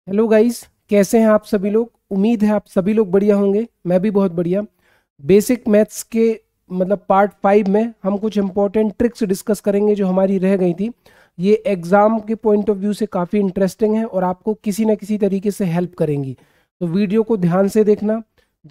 Hello guys, कैसे हैं आप सभी लोग। उम्मीद है आप सभी लोग बढ़िया होंगे। मैं भी बहुत बढ़िया। बेसिक मैथ्स के पार्ट 5 में हम कुछ इंपॉर्टेंट ट्रिक्स डिस्कस करेंगे जो हमारी रह गई थी। ये एग्ज़ाम के पॉइंट ऑफ व्यू से काफ़ी इंटरेस्टिंग है और आपको किसी न किसी तरीके से हेल्प करेंगी। तो वीडियो को ध्यान से देखना।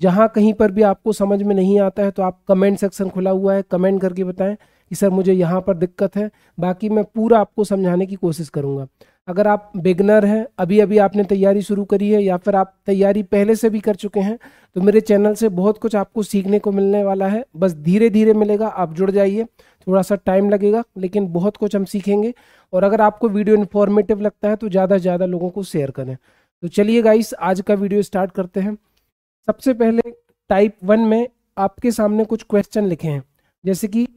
जहाँ कहीं पर भी आपको समझ में नहीं आता है तो आप कमेंट सेक्शन खुला हुआ है, कमेंट करके बताएं कि सर मुझे यहाँ पर दिक्कत है। बाकी मैं पूरा आपको समझाने की कोशिश करूँगा। अगर आप बिगनर हैं, अभी अभी आपने तैयारी शुरू करी है या फिर आप तैयारी पहले से भी कर चुके हैं, तो मेरे चैनल से बहुत कुछ आपको सीखने को मिलने वाला है। बस धीरे धीरे मिलेगा, आप जुड़ जाइए। थोड़ा सा टाइम लगेगा लेकिन बहुत कुछ हम सीखेंगे। और अगर आपको वीडियो इन्फॉर्मेटिव लगता है तो ज़्यादा से ज़्यादा लोगों को शेयर करें। तो चलिए गाइस, आज का वीडियो स्टार्ट करते हैं। सबसे पहले टाइप 1 में आपके सामने कुछ क्वेश्चन लिखे हैं, जैसे कि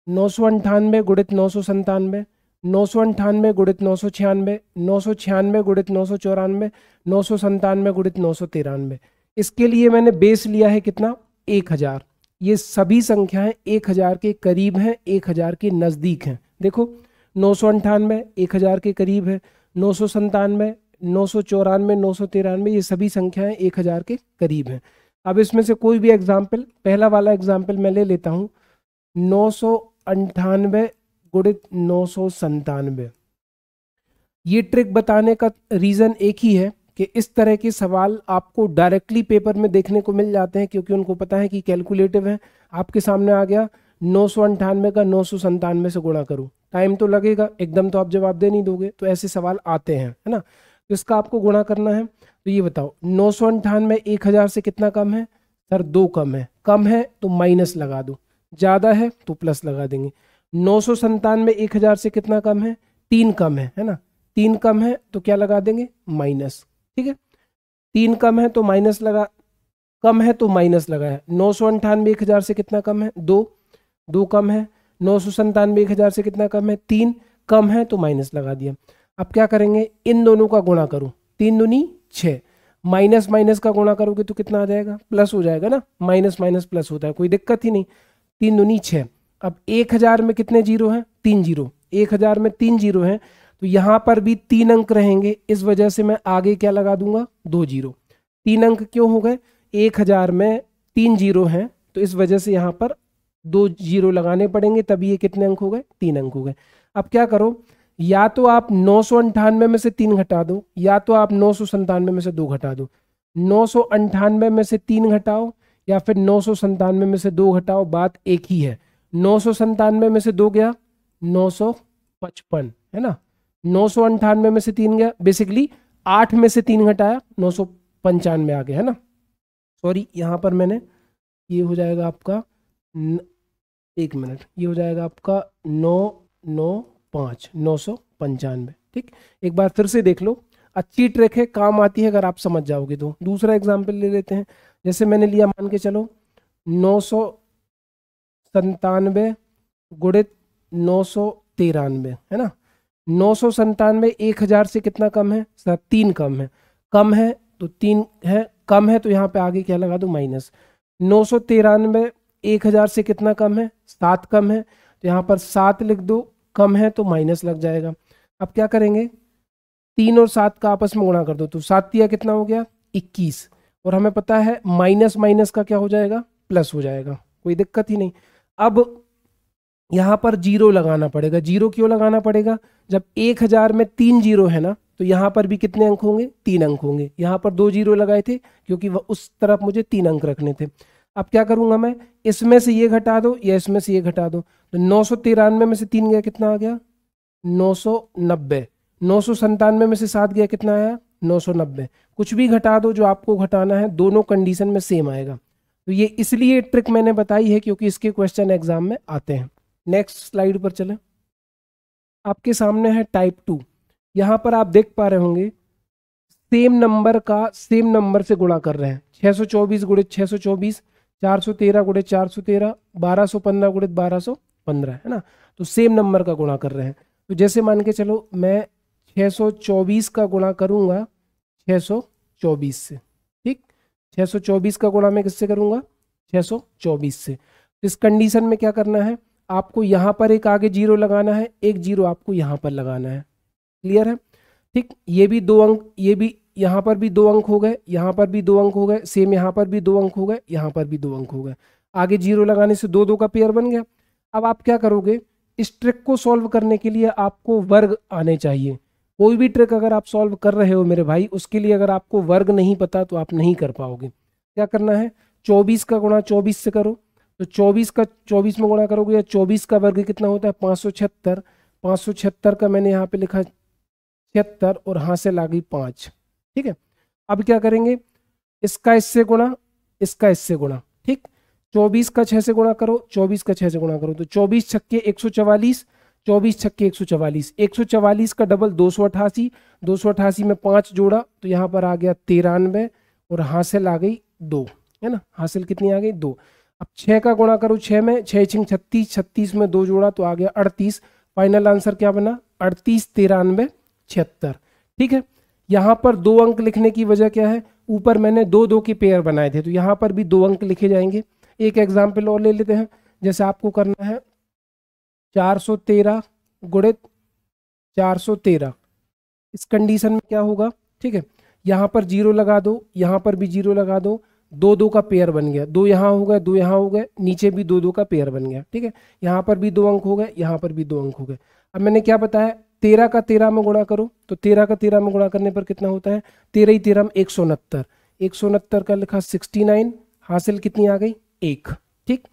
998 गुणित 997, 998 गुणित 996, 996 गुणित 994, 997 गुणित 993। इसके लिए मैंने बेस लिया है कितना, 1000। ये सभी संख्याएं 1000 के करीब हैं, 1000 के नज़दीक हैं। देखो, 998 1000 के करीब है, 997, 994, 993, ये सभी संख्याएं 1000 के करीब हैं। अब इसमें से कोई भी एग्जाम्पल, पहला वाला एग्जाम्पल मैं ले लेता हूँ। 998 गुणित 997। ये ट्रिक बताने का रीज़न एक ही है कि इस तरह के सवाल आपको डायरेक्टली पेपर में देखने को मिल जाते हैं, क्योंकि उनको पता है कि कैलकुलेटिव है। आपके सामने आ गया 998 का 997 से गुणा करूं, टाइम तो लगेगा, एकदम तो आप जवाब दे नहीं दोगे। तो ऐसे सवाल आते हैं, है ना। तो इसका आपको गुणा करना है। तो ये बताओ, 998 1000 से कितना कम है। सर 2 कम है। कम है तो माइनस लगा दो, ज़्यादा है तो प्लस लगा देंगे। 997 1000 से कितना कम है, 3 कम है ना। 3 कम है तो क्या लगा देंगे, माइनस। ठीक है, 3 कम है तो माइनस लगा, कम है तो माइनस लगा है। 998 1000 से कितना कम है, 2। 2 कम है। 997 1000 से कितना कम है, 3। कम है तो माइनस लगा दिया। अब क्या करेंगे, इन दोनों का गुणा करो, 3 दूनी 6। माइनस माइनस का गुणा करोगे तो कितना आ जाएगा, प्लस हो जाएगा ना। माइनस माइनस प्लस होता है, कोई दिक्कत ही नहीं। 3 दूनी 6। अब 1000 में कितने जीरो हैं, 3 जीरो। 1000 में 3 जीरो हैं तो यहां पर भी 3 अंक रहेंगे। इस वजह से मैं आगे क्या लगा दूंगा, 2 जीरो। 3 अंक क्यों हो गए, 1000 में 3 जीरो हैं तो इस वजह से यहां पर 2 जीरो लगाने पड़ेंगे, तभी ये कितने अंक हो गए, 3 अंक हो गए। अब क्या करो, या तो आप 998 में से 3 घटा दो, या तो आप 997 में से 2 घटा दो। 998 में से 3 घटाओ या फिर 997 में से 2 घटाओ, बात एक ही है। 997 में से 2 गया 955, है ना। 998 में से 3 गया, बेसिकली 8 में से 3 घटाया 995 आ गया, है ना। सॉरी, यहाँ पर मैंने, ये हो जाएगा आपका 1 मिनट, ये हो जाएगा आपका 995, 995। ठीक, एक बार फिर से देख लो, अच्छी ट्रिक है, काम आती है अगर आप समझ जाओगे तो। दूसरा एग्जाम्पल ले लेते हैं। जैसे मैंने लिया, मान के चलो 997 गुणित 993, है ना। 997 1000 से कितना कम है, सर 3 कम है। कम है तो 3 है, कम है तो यहाँ पे आगे क्या लगा दो, माइनस। 993 1000 से कितना कम है, 7 कम है तो यहाँ पर 7 लिख दो। कम है तो माइनस लग जाएगा। अब क्या करेंगे, 3 और 7 का आपस में गुणा कर दो, तो 7 दिया कितना हो गया, 21। और हमें पता है माइनस माइनस का क्या हो जाएगा, प्लस हो जाएगा, कोई दिक्कत ही नहीं। अब यहाँ पर जीरो लगाना पड़ेगा। जीरो क्यों लगाना पड़ेगा, जब 1000 में 3 जीरो है ना, तो यहाँ पर भी कितने अंक होंगे, 3 अंक होंगे। यहाँ पर 2 जीरो लगाए थे क्योंकि वह उस तरफ मुझे 3 अंक रखने थे। अब क्या करूंगा मैं, इसमें से ये घटा दो या इसमें से ये घटा दो, तो 993 में से 3 गया कितना आ गया, 990। 997 में से 7 गया कितना आया, 990। कुछ भी घटा दो जो आपको घटाना है, दोनों कंडीशन में सेम आएगा। तो ये इसलिए ट्रिक मैंने बताई है क्योंकि इसके क्वेश्चन एग्जाम में आते हैं। नेक्स्ट स्लाइड पर चलें। आपके सामने है टाइप 2। यहाँ पर आप देख पा रहे होंगे, सेम नंबर का सेम नंबर से गुणा कर रहे हैं। 624 गुणित 624, 413 गुणित 413, 1215 गुणित 1215, है ना। तो सेम नंबर का गुणा कर रहे हैं। तो जैसे मान के चलो, मैं 624 का गुणा करूंगा 624 से। ठीक, 624 का गुणा मैं किससे करूंगा, 624 से। इस कंडीशन में क्या करना है, आपको यहाँ पर एक आगे जीरो लगाना है, एक जीरो आपको यहाँ पर लगाना है। क्लियर है। ठीक, ये भी 2 अंक, यहाँ पर भी 2 अंक हो गए, यहाँ पर भी 2 अंक हो गए, सेम यहाँ पर भी 2 अंक हो गए, यहाँ पर भी 2 अंक हो गए। आगे 0 लगाने से 2 2 का पेयर बन गया। अब आप क्या करोगे, इस ट्रिक को सॉल्व करने के लिए आपको वर्ग आने चाहिए। कोई भी ट्रिक अगर आप सॉल्व कर रहे हो मेरे भाई, उसके लिए अगर आपको वर्ग नहीं पता तो आप नहीं कर पाओगे। क्या करना है, 24 का गुणा 24 से करो, तो 24 का 24 में गुणा करोगे या 24 का वर्ग कितना होता है 576। 576 का मैंने यहाँ पे लिखा 76 और हासिल आ गई 5। ठीक है, अब क्या करेंगे, इसका इससे गुणा, इसका इससे गुणा। ठीक, 24 का 6 से गुणा करो, 24 का 6 से गुणा करो, तो 24 छक्के 144, 24 छक्के 144, 144 का डबल 288, 288 में 5 जोड़ा तो यहाँ पर आ गया 93 और हासिल आ गई 2, है ना। हासिल कितनी आ गई 2। अब 6 का गुणा करो 6 में, 6 6 36, 36 में 2 जोड़ा तो आ गया 38। फाइनल आंसर क्या बना 38 93 76। ठीक है, यहाँ पर 2 अंक लिखने की वजह क्या है, ऊपर मैंने 2 2 के पेयर बनाए थे तो यहाँ पर भी 2 अंक लिखे जाएंगे। एक एग्जाम्पल और ले लेते हैं, जैसे आपको करना है 413 गुणित 413। इस कंडीशन में क्या होगा, ठीक है, यहाँ पर 0 लगा दो, यहाँ पर भी 0 लगा दो, 2 2 का पेयर बन गया, 2 यहाँ हो गए, 2 यहाँ हो गए, नीचे भी 2 2 का पेयर बन गया। ठीक है, यहाँ पर भी 2 अंक हो गए, यहाँ पर भी 2 अंक हो गए। अब मैंने क्या बताया, 13 का 13 में गुणा करो, तो 13 का 13 में गुणा करने पर कितना होता है, 13 ही 13 में 169, 169 का लिखा 69, हासिल कितनी आ गई 1। ठीक,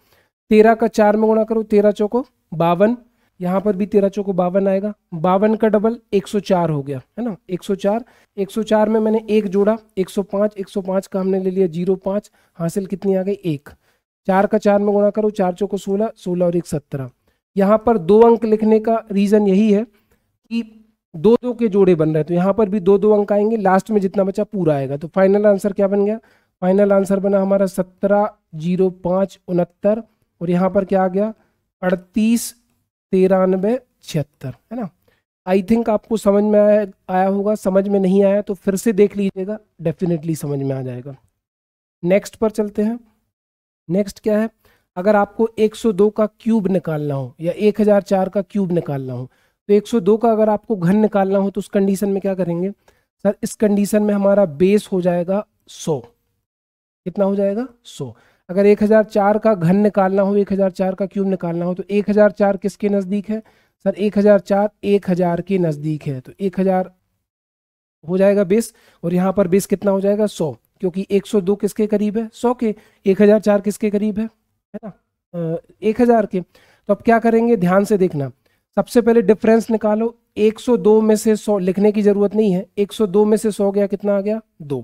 13 का 4 में गुणा करो, 13 चौको 52, यहाँ पर भी 13 चौको 52 आएगा, 52 का डबल 104 हो गया, है ना, 104। 104 में मैंने 1 जोड़ा 105, 105 का हमने ले लिया 05, हासिल कितनी आ गई 1। 4 का 4 में गुणा करो, 4 चौको 16, 16 और 1 17। यहाँ पर 2 अंक लिखने का रीजन यही है कि 2 2 के जोड़े बन रहे हैं, तो यहाँ पर भी 2 2 अंक आएंगे, लास्ट में जितना बचा पूरा आएगा। तो फाइनल आंसर क्या बन गया, फाइनल आंसर बना हमारा 17 05 69 और यहाँ पर क्या आ गया 38 93 76, है ना। आई थिंक आपको समझ में आया होगा, समझ में नहीं आया तो फिर से देख लीजिएगा, डेफिनेटली समझ में आ जाएगा। नेक्स्ट पर चलते हैं। नेक्स्ट क्या है, अगर आपको 102 का क्यूब निकालना हो या 1004 का क्यूब निकालना हो, तो 102 का अगर आपको घन निकालना हो तो उस कंडीशन में क्या करेंगे सर, इस कंडीशन में हमारा बेस हो जाएगा 100। कितना हो जाएगा 100। अगर 1004 का घन निकालना हो, 1004 का क्यूब निकालना हो, तो 1004 किसके नज़दीक है सर, 1004 1000 के नज़दीक है, तो 1000 हो जाएगा बेस, और यहाँ पर बेस कितना हो जाएगा 100, क्योंकि 102 किसके करीब है 100 के, 1004 किसके करीब है ना 1000 के। तो अब क्या करेंगे, ध्यान से देखना, सबसे पहले डिफरेंस निकालो। 102 में से 100 लिखने की जरूरत नहीं है, 102 में से 100 गया कितना आ गया 2।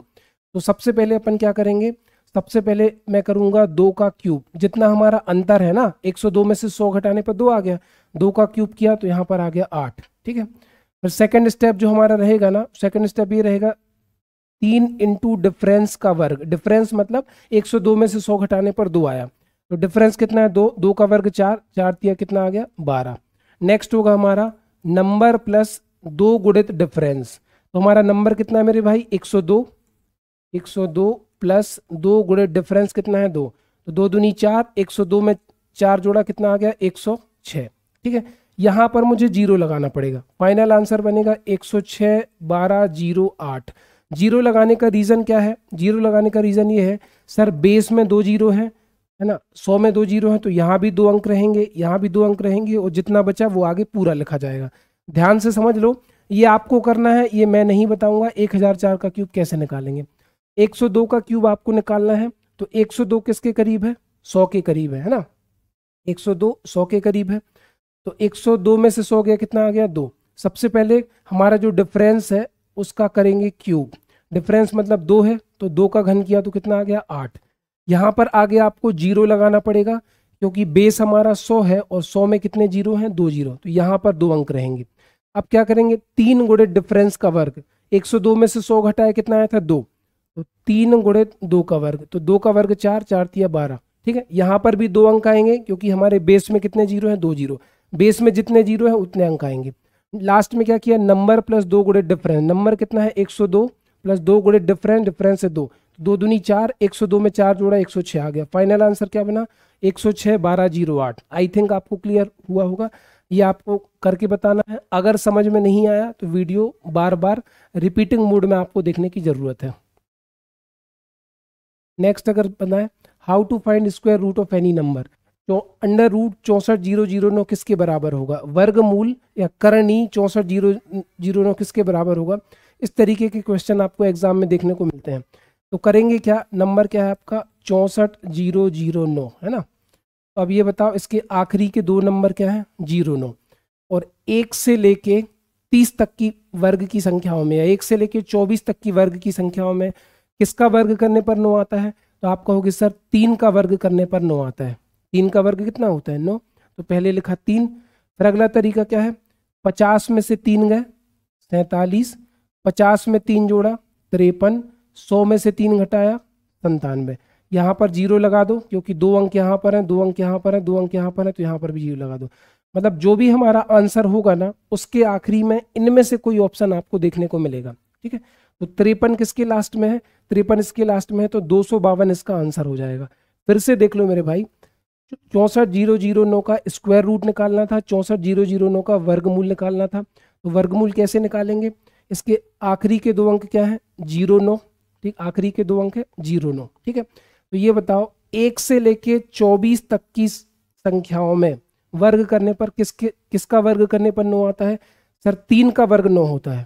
तो सबसे पहले अपन क्या करेंगे, सबसे पहले मैं करूंगा 2 का क्यूब, जितना हमारा अंतर है ना, 102 में से 100 घटाने पर 2 आ गया, 2 का क्यूब किया तो यहाँ पर आ गया 8। ठीक है, फिर सेकंड स्टेप जो हमारा रहेगा ना, सेकंड स्टेप ये रहेगा 3 इंटू डिफरेंस का वर्ग। डिफरेंस मतलब 102 में से 100 घटाने पर 2 आया, तो डिफरेंस कितना है 2, 2 का वर्ग 4, 4 दिया कितना आ गया 12। नेक्स्ट होगा हमारा नंबर प्लस 2 गुणित डिफरेंस, तो हमारा नंबर कितना है मेरे भाई 102, 102 प्लस 2 गुणित डिफरेंस कितना है 2, तो 2 दूनी 4, 102 में 4 जोड़ा कितना आ गया 106। ठीक है, यहाँ पर मुझे 0 लगाना पड़ेगा, फाइनल आंसर बनेगा 106 12 0 8। 0 लगाने का रीज़न क्या है, 0 लगाने का रीज़न ये है सर, बेस में 2 0 है ना, 100 में 2 0 है, तो यहाँ भी 2 अंक रहेंगे, यहाँ भी 2 अंक रहेंगे, और जितना बचा वो आगे पूरा लिखा जाएगा। ध्यान से समझ लो, ये आपको करना है, ये मैं नहीं बताऊंगा 1004 का क्यूब कैसे निकालेंगे। 102 का क्यूब आपको निकालना है, तो 102 किसके करीब है 100 के करीब है ना, 102 100 के करीब है, तो 102 में से 100 गया कितना आ गया 2। सबसे पहले हमारा जो डिफरेंस है उसका करेंगे क्यूब, डिफरेंस मतलब 2 है, तो 2 का घन किया तो कितना आ गया 8। यहाँ पर आगे आपको 0 लगाना पड़ेगा, क्योंकि बेस हमारा 100 है और 100 में कितने 0 हैं 2 0, तो यहाँ पर 2 अंक रहेंगे। अब क्या करेंगे, 3 गुणित डिफरेंस का वर्ग, 102 में से 100 घटाया कितना आया था 2, तो 3 गुणित 2 का वर्ग, तो 2 का वर्ग 4, 4 तिया 12। ठीक है, यहाँ पर भी 2 अंक आएंगे, क्योंकि हमारे बेस में कितने 0 हैं 2 0, बेस में जितने 0 है उतने अंक आएंगे। लास्ट में क्या किया, नंबर प्लस 2 गुणित डिफरेंस, नंबर कितना है 102 प्लस 2 गुणित डिफरेंस, डिफरेंस से 2, 2 दूनी 4, 102 में 4 जोड़ा 106 आ गया। फाइनल आंसर क्या बना 106 12 0 8। आई थिंक आपको क्लियर हुआ होगा। ये आपको करके बताना है। अगर समझ में नहीं आया तो वीडियो बार बार रिपीटिंग मोड में आपको देखने की जरूरत है। नेक्स्ट अगर बताएं how to find square root of any number, तो अंडर रूट 64,009 किसके बराबर होगा, वर्गमूल या करनी 64,009 किसके बराबर होगा। इस तरीके के क्वेश्चन आपको एग्जाम में देखने को मिलते हैं। तो करेंगे क्या, नंबर क्या है आपका 64,009 है ना। तो अब ये बताओ इसके आखिरी के दो नंबर क्या है 09, और 1 से लेके 30 तक की वर्ग की संख्याओं में या 1 से लेके 24 तक की वर्ग की संख्याओं में किसका वर्ग करने पर 9 आता है। तो आप कहोगे सर 3 का वर्ग करने पर 9 आता है। 3 का वर्ग कितना होता है 9, तो पहले लिखा 3। फिर अगला तरीका क्या है, 50 में से 3 गए 47, 50 में 3 जोड़ा 53, 100 में से 3 घटाया 97। यहाँ पर 0 लगा दो क्योंकि 2 अंक यहाँ पर हैं, 2 अंक यहाँ पर हैं, 2 अंक यहाँ पर है, तो यहाँ पर भी 0 लगा दो। मतलब जो भी हमारा आंसर होगा ना उसके आखिरी में इनमें से कोई ऑप्शन आपको देखने को मिलेगा। ठीक है, तो 53 किसके लास्ट में है, 53 इसके लास्ट में है, तो 252 इसका आंसर हो जाएगा। फिर से देख लो मेरे भाई, 64,009 का स्क्वायर रूट निकालना था, 64,009 का वर्गमूल निकालना था। तो वर्गमूल कैसे निकालेंगे, इसके आखिरी के दो अंक क्या है 09, ठीक, आखिरी के दो अंक है 09। ठीक है, तो ये बताओ 1 से लेके 24 तक की संख्याओं में वर्ग करने पर किसका वर्ग करने पर 9 आता है। सर 3 का वर्ग 9 होता है,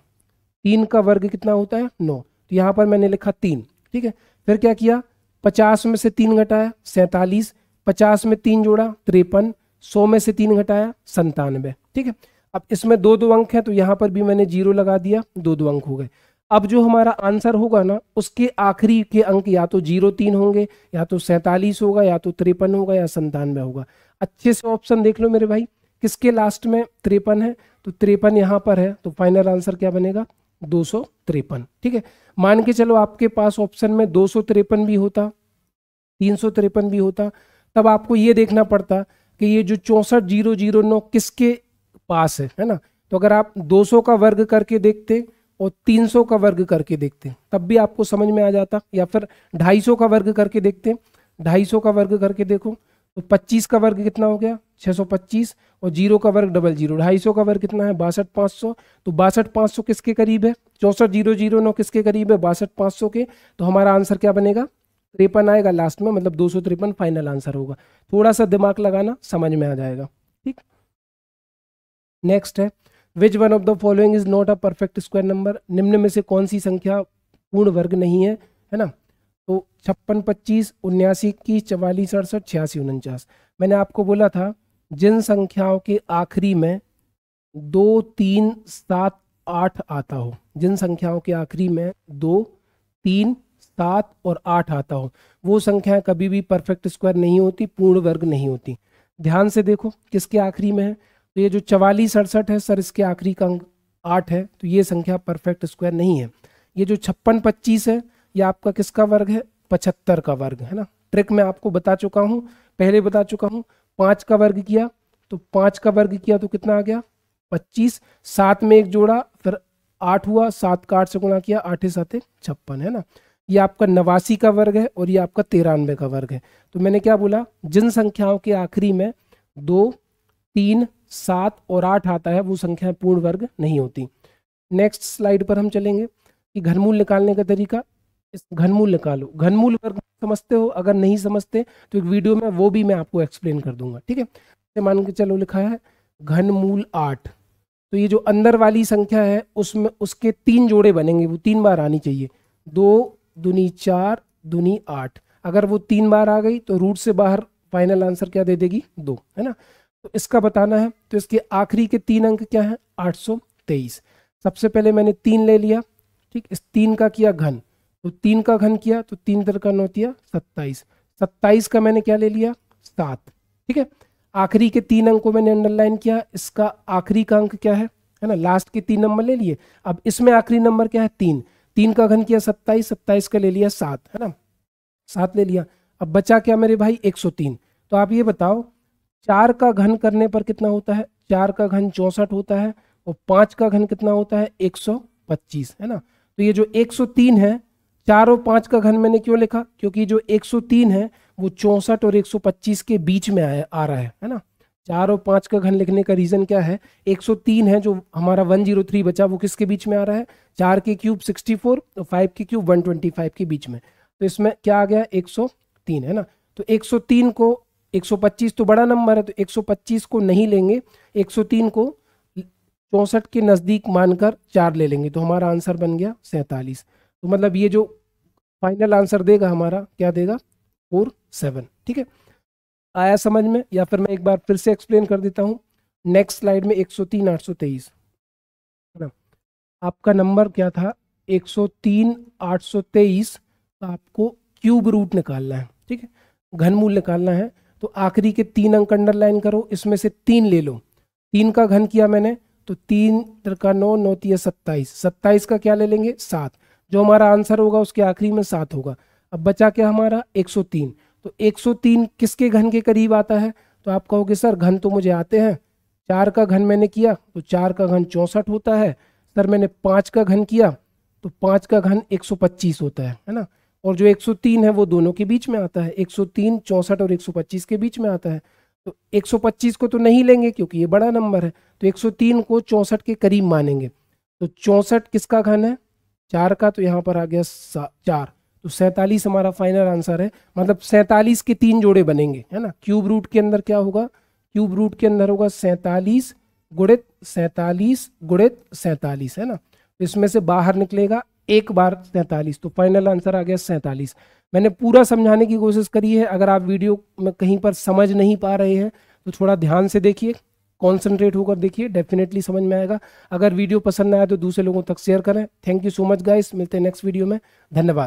3 का वर्ग कितना होता है 9, तो यहाँ पर मैंने लिखा 3। ठीक है, फिर क्या किया, 50 में से 3 घटाया 47, 50 में 3 जोड़ा 53, 100 में से 3 घटाया 97। ठीक है, अब इसमें दो दो अंक है तो यहाँ पर भी मैंने 0 लगा दिया, दो दो अंक हो गए। अब जो हमारा आंसर होगा ना उसके आखिरी के अंक या तो 03 होंगे, या तो 47 होगा, या तो 53 होगा, या 97 होगा। अच्छे से ऑप्शन देख लो मेरे भाई, किसके लास्ट में 53 है, तो 53 यहाँ पर है, तो फाइनल आंसर क्या बनेगा 253। ठीक है, मान के चलो आपके पास ऑप्शन में 253 भी होता, 353 भी होता, तब आपको ये देखना पड़ता कि ये जो 64,009 किसके पास है ना। तो अगर आप 200 का वर्ग करके देखते और 300 का वर्ग करके देखते तब भी आपको समझ में आ जाता, या फिर 250 का वर्ग करके देखते, 250 का वर्ग करके देखो तो 25 का वर्ग कितना हो गया 625, और 0 का वर्ग 00, 250 का वर्ग कितना है 62,500, तो 62,500 किसके करीब है, 64,009 किसके करीब है 62,500 के। तो हमारा आंसर क्या बनेगा 53 आएगा लास्ट में, मतलब 253 फाइनल आंसर होगा। थोड़ा सा दिमाग लगाना समझ में आ जाएगा। ठीक, नेक्स्ट है which one of the following is not a perfect square number, निम्न में से कौन सी संख्या पूर्ण वर्ग नहीं है ना। तो 56, 25, 79, 21, 44, 68, 86, 49। मैंने आपको बोला था जिन संख्याओं के आखिरी में 2, 3, 7, 8 आता हो, जिन संख्याओं के आखिरी में 2, 3, 7 और 8 आता हो, वो संख्याएं कभी भी परफेक्ट स्क्वायर नहीं होती, पूर्ण वर्ग नहीं होती। ध्यान से देखो किसके आखिरी में है, तो ये जो 44, 68 है सर इसके आखिरी का अंक 8 है, तो ये संख्या परफेक्ट स्क्वायर नहीं है। ये जो 56, 25 है ये आपका किसका वर्ग है 75 का वर्ग है ना। ट्रिक मैं आपको बता चुका हूँ, पहले बता चुका हूँ। 5 का वर्ग किया तो 5 का वर्ग किया तो कितना आ गया 25, 7 में 1 जोड़ा फिर 8 हुआ, 7 का 8 से गुणा किया, 8 7 56 है ना। ये आपका 89 का वर्ग है और ये आपका 93 का वर्ग है। तो मैंने क्या बोला, जिन संख्याओं के आखिरी में 2, 3, 7 और 8 आता है वो संख्याएं पूर्ण वर्ग नहीं होती। नेक्स्ट स्लाइड पर हम चलेंगे कि घनमूल निकालने का तरीका। इस घनमूल निकालो, घनमूल वर्ग समझते हो, अगर नहीं समझते तो एक वीडियो में वो भी मैं आपको एक्सप्लेन कर दूंगा। ठीक है, मान के चलो लिखा है घनमूल 8, तो ये जो अंदर वाली संख्या है उसमें उसके 3 जोड़े बनेंगे, वो 3 बार आनी चाहिए। 2 दूनी 4 दूनी 8, अगर वो 3 बार आ गई तो रूट से बाहर फाइनल आंसर क्या दे देगी 2 है ना। तो इसका बताना है, तो इसके आखिरी के 3 अंक क्या है 823। सबसे पहले मैंने 3 ले लिया, ठीक, इस 3 का किया घन, तो 3 का घन किया तो 3 3 का 9 दिया 27, 27 का मैंने क्या ले लिया 7। ठीक है, आखिरी के 3 अंक को मैंने अंडरलाइन किया, इसका आखिरी का अंक क्या है ना, लास्ट के 3 नंबर ले लिए। अब इसमें आखिरी नंबर क्या है 3, 3 का घन किया 27, 27 का ले लिया 7 है ना, 7 ले लिया। अब बचा क्या मेरे भाई 103। तो आप ये बताओ 4 का घन करने पर कितना होता है, 4 का घन 64 होता है, और 5 का घन कितना होता है 125 है ना। तो ये जो 103 है, 4 और 5 का घन मैंने क्यों लिखा, क्योंकि जो 103 है वो 64 और 125 के बीच में आ रहा है ना। 4 और 5 का घन लिखने का रीज़न क्या है, 103 है जो हमारा 103 बचा, वो किसके बीच में आ रहा है, 4 के क्यूब 64 और 5 के क्यूब 125 के बीच में। तो इसमें क्या आ गया, 103 है ना। तो 103 को 125 तो बड़ा नंबर है, तो 125 को नहीं लेंगे, 103 को 64 के नज़दीक मानकर 4 ले लेंगे, तो हमारा आंसर बन गया 47। तो मतलब ये जो फाइनल आंसर देगा हमारा क्या देगा, 47। ठीक है, आया समझ में? या फिर मैं एक बार फिर से एक्सप्लेन कर देता हूँ। नेक्स्ट स्लाइड में 103 823 है ना, आपका नंबर क्या था, 103 823 का आपको क्यूब रूट निकालना है। ठीक है, घनमूल निकालना है। तो आखिरी के 3 अंक अंडरलाइन करो, इसमें से 3 ले लो। 3 का घन किया मैंने, तो 3 का 9, 9 तिया 27, 27 का क्या ले लेंगे, 7। जो हमारा आंसर होगा उसके आखिरी में 7 होगा। अब बचा क्या हमारा, 103। तो 103 किसके घन के करीब आता है, तो आप कहोगे सर घन तो मुझे आते हैं, 4 का घन मैंने किया तो 4 का घन 64 होता है, सर मैंने 5 का घन किया तो 5 का घन 125 होता है ना। और जो 103 है वो दोनों के बीच में आता है, 103 64 और 125 के बीच में आता है। तो 125 को तो नहीं लेंगे क्योंकि ये बड़ा नंबर है, तो 103 को 64 के करीब मानेंगे। तो 64 किसका घन है, 4 का, तो यहाँ पर आ गया 4, तो 47 हमारा फाइनल आंसर है। मतलब 47 के 3 जोड़े बनेंगे है ना। क्यूब रूट के अंदर क्या होगा, क्यूब रूट के अंदर होगा 47 गुणित 47 गुणित 47 है ना। तो इसमें से बाहर निकलेगा एक बार 47, तो फाइनल आंसर आ गया 47। मैंने पूरा समझाने की कोशिश करी है, अगर आप वीडियो में कहीं पर समझ नहीं पा रहे हैं तो थोड़ा ध्यान से देखिए, कॉन्सेंट्रेट होकर देखिए, डेफिनेटली समझ में आएगा। अगर वीडियो पसंद आया तो दूसरे लोगों तक शेयर करें। Thank you so much guys, मिलते हैं नेक्स्ट वीडियो में, धन्यवाद।